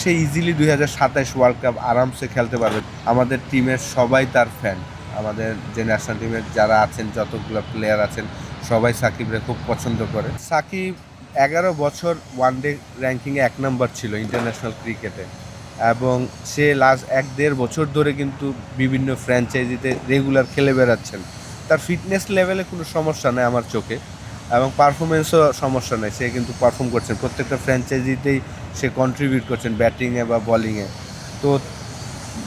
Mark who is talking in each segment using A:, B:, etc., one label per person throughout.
A: সে easily 2027 world cup আরামসে খেলতে পারবে। আমাদের টিমের সবাই তার ফ্যান। আমাদের যে ন্যাশনাল টিমের যারা আছেন, যতগুলো প্লেয়ার আছেন, সবাই সাকিবরে খুব পছন্দ করে। সাকিব 11 বছর ওয়ানডে র্যাঙ্কিংয়ে 1 নম্বর ছিল ইন্টারন্যাশনাল ক্রিকেটে, এবং সে লাস্ট 1-1.5 বছর ধরে কিন্তু বিভিন্ন ফ্র্যাঞ্চাইজিতে রেগুলার খেলে বেড়াচ্ছেন। তার ফিটনেস লেভেলে কোনো সমস্যা নেই আমার চোখে, এবং পারফরমেন্সও সমস্যা নেই। সে কিন্তু পারফর্ম করছেন, প্রত্যেকটা ফ্র্যাঞ্চাইজিতেই সে কন্ট্রিবিউট করছেন ব্যাটিংয়ে বা বলিংয়ে। তো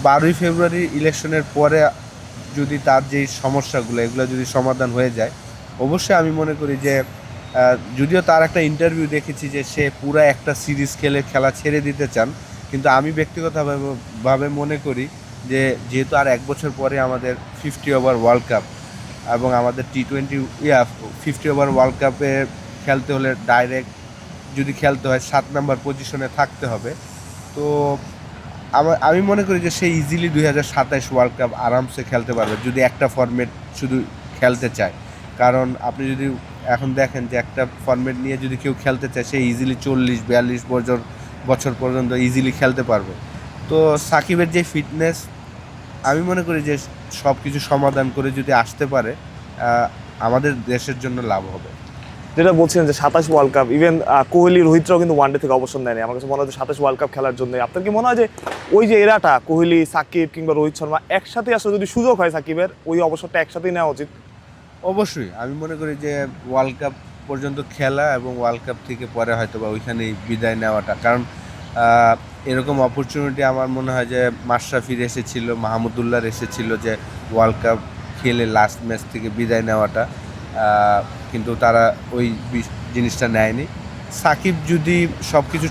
A: 12ই ফেব্রুয়ারি ইলেকশনের পরে যদি তার যেই সমস্যাগুলো এগুলো যদি সমাধান হয়ে যায়, অবশ্যই আমি মনে করি যে যদিও তার একটা ইন্টারভিউ দেখেছি যে সে পুরো একটা সিরিজ খেলা ছেড়ে দিতে চান, কিন্তু আমি ব্যক্তিগতভাবে মনে করি যে যেহেতু আর 1 বছর পরে আমাদের 50 ওভার ওয়ার্ল্ড কাপ, এবং আমাদের T20 50 ওভার ওয়ার্ল্ড কাপে খেলতে হলে ডাইরেক্ট যদি খেলতে হয় 7 নম্বর পজিশনে থাকতে হবে। তো আমি মনে করি যে সে ইজিলি 2027 ওয়ার্ল্ড কাপ আরামসে খেলতে পারবে যদি একটা ফরম্যাট শুধু খেলতে চায়। কারণ আপনি যদি এখন দেখেন যে একটা ফরম্যাট নিয়ে যদি কেউ খেলতে চায়, সে ইজিলি 40-42 বছর পর্যন্ত ইজিলি খেলতে পারবে। তো সাকিবের যে ফিটনেস, আমি মনে করি যে সব কিছু সমাধান করে যদি আসতে পারে, আমাদের দেশের জন্য লাভ হবে।
B: যেটা বলছিলেন যে 27 ওয়ার্ল্ড কাপ, ইভেন কোহলি রোহিতরাও কিন্তু ওয়ানডে থেকে অবসর নেয়নি। আমার কাছে মনে হয় 27 ওয়ার্ল্ড কাপ খেলার জন্য। আপনার কি মনে হয় যে ওই যে এরাটা কোহলি, সাকিব কিংবা রোহিত শর্মা একসাথে আসলে যদি সুযোগ হয় সাকিবের, ওই অবসরটা একসাথেই নেওয়া উচিত?
A: অবশ্যই আমি মনে করি যে ওয়ার্ল্ড কাপ পর্যন্ত খেলা এবং ওয়ার্ল্ড কাপ থেকে পরে হয়তো বা ওইখানেই বিদায় নেওয়াটা, কারণ এরকম অপরচুনিটি আমার মনে হয় যে মাশরাফির এসেছিল, মাহমুদুল্লাহর এসেছিল যে ওয়ার্ল্ড কাপ খেলে লাস্ট ম্যাচ থেকে বিদায় নেওয়াটা, কিন্তু তারা ওই জিনিসটা নেয়নি। সাকিব যদি সব কিছু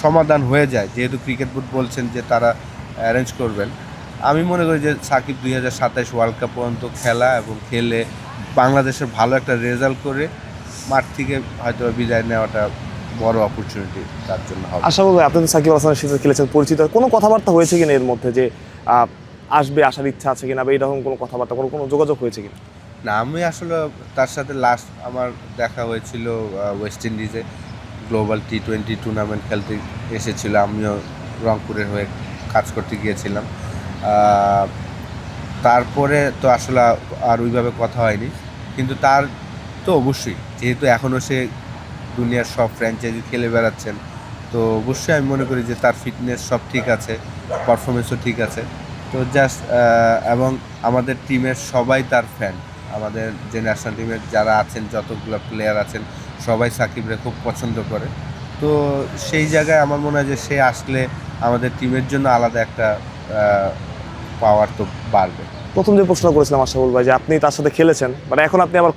A: সমাধান হয়ে যায়, যেহেতু ক্রিকেট বোর্ড বলছেন যে তারা অ্যারেঞ্জ করবেন, আমি মনে করি যে সাকিব 2027 ওয়ার্ল্ড কাপ পর্যন্ত খেলা এবং খেলে বাংলাদেশের ভালো একটা রেজাল্ট করে মাঠ থেকে হয়তো বিদায় নেওয়াটা বড় অপরচুনিটি তার জন্য হবে।
B: আশা করবো আপনি তো সাকিব আল হাসানের সাথে খেলেছেন, পরিচিত। কোনো কথাবার্তা হয়েছে কিনা এর মধ্যে যে আসবে, আসার ইচ্ছা আছে কিনা, বা এরকম কোনো কথাবার্তা, কোনো যোগাযোগ হয়েছে কিনা?
A: না, আমি আসলে তার সাথে লাস্ট আমার দেখা হয়েছিল ওয়েস্ট ইন্ডিজে গ্লোবাল T20 টুর্নামেন্ট খেলতে এসেছিল। আমিও রংপুরের হয়ে কাজ করতে গিয়েছিলাম। তারপরে তো আসলে আর ওইভাবে কথা হয়নি, কিন্তু তার তো অবশ্যই, যেহেতু এখনও সে দুনিয়ার সব ফ্র্যাঞ্চাইজি খেলে বেড়াচ্ছেন, তো অবশ্যই আমি মনে করি যে তার ফিটনেস সব ঠিক আছে, পারফরমেন্সও ঠিক আছে। তো জাস্ট এবং আমাদের টিমের সবাই তার ফ্যান। আমাদের যে ন্যাশনাল টিমের যারা আছেন, যতগুলো প্লেয়ার আছেন, সবাই সাকিবরে খুব পছন্দ করে। তো সেই জায়গায় আমার মনে হয় যে সে আসলে আমাদের টিমের জন্য আলাদা একটা পাওয়ার তো বাড়বে।
B: প্রথম যে প্রশ্ন করেছিলাম আশাফুল ভাই, যে আপনি তার সাথে খেলেছেন, মানে এখন আপনি আবার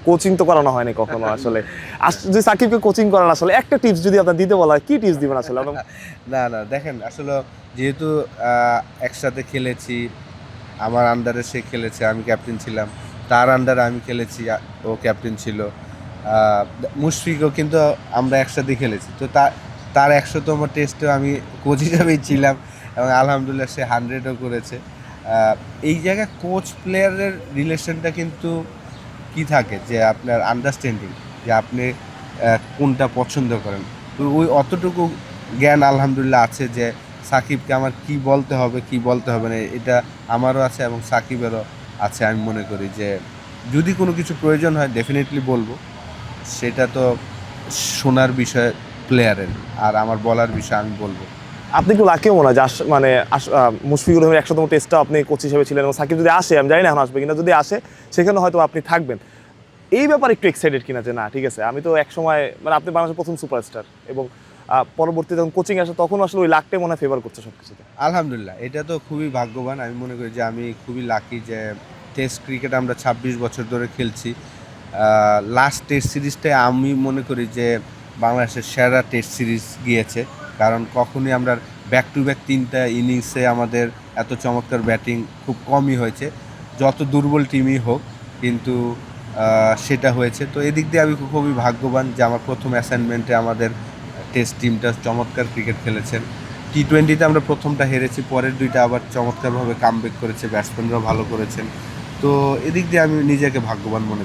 B: কোচিং তো করানো হয়নি কখনো আসলে। যে সাকিবকে কোচিং করান, আসলে একটা টিপস যদি আপনার দিতে বলা হয়, কি টিপস দিবেন আসলে?
A: না, দেখেন আসলে যেহেতু একসাথে খেলেছি, আমার আন্ডারে সে খেলেছে, আমি ক্যাপ্টেন ছিলাম, তার আন্ডারে আমি খেলেছি, ও ক্যাপ্টেন ছিল। মুশফিকও কিন্তু আমরা একসাথে খেলেছি। তো তার 100তম টেস্টেও আমি কোচ হিসাবেই ছিলাম, এবং আলহামদুলিল্লাহ সে 100ও করেছে। এই জায়গায় কোচ প্লেয়ারের রিলেশনটা কিন্তু কি থাকে যে আপনার আন্ডারস্ট্যান্ডিং, যে আপনি কোনটা পছন্দ করেন। তো ওই অতটুকু জ্ঞান আলহামদুলিল্লাহ আছে যে সাকিবকে আমার কি বলতে হবে, কি বলতে হবে না, এটা আমারও আছে এবং সাকিবেরও আছে। আমি মনে করি যে যদি কোনো কিছু প্রয়োজন হয় ডেফিনেটলি বলবো, সেটা তো শোনার বিষয় প্লেয়ারের, আর আমার বলার বিষয় আমি বলবো।
B: আপনি একটু লাকিও মনে হয় যে মুশফিকুর রহিমের 100তম টেস্টটা আপনি কোচ হিসেবে ছিলেন, এবং সাকিব যদি আসে, আমি জানি না এখন আসবে কিনা, যদি আসে সেখানে হয়তো আপনি থাকবেন। এই ব্যাপারে একটু এক্সাইটেড কিনা যে না ঠিক আছে, আমি তো এক সময়, মানে আপনি বাংলাদেশের প্রথম সুপারস্টার, এবং পরবর্তীতে যখন কোচিং আসে তখন আসলে ওই লাকটাই মনে হয় ফেভার করছে সব কিছুতে।
A: আলহামদুলিল্লাহ, এটা তো খুবই ভাগ্যবান। আমি মনে করি যে আমি খুবই লাকি যে টেস্ট ক্রিকেট আমরা 26 বছর ধরে খেলছি। লাস্ট টেস্ট সিরিজটাই আমি মনে করি যে বাংলাদেশের সেরা টেস্ট সিরিজ গিয়েছে, কারণ কখনই আমরা ব্যাক টু ব্যাক 3টা ইনিংসে আমাদের এত চমৎকার ব্যাটিং খুব কমই হয়েছে, যত দুর্বল টিমই হোক, কিন্তু সেটা হয়েছে। তো এদিক দিয়ে আমি খুবই ভাগ্যবান যে আমার প্রথম অ্যাসাইনমেন্টে আমাদের টেস্ট টিমটা চমৎকার ক্রিকেট খেলেছেন। T20তে আমরা প্রথমটা হেরেছি, পরের 2টা আবার চমৎকারভাবে কামব্যাক করেছে, ব্যাটসম্যানরাও ভালো করেছেন। তো এদিক দিয়ে আমি নিজেকে ভাগ্যবান মনে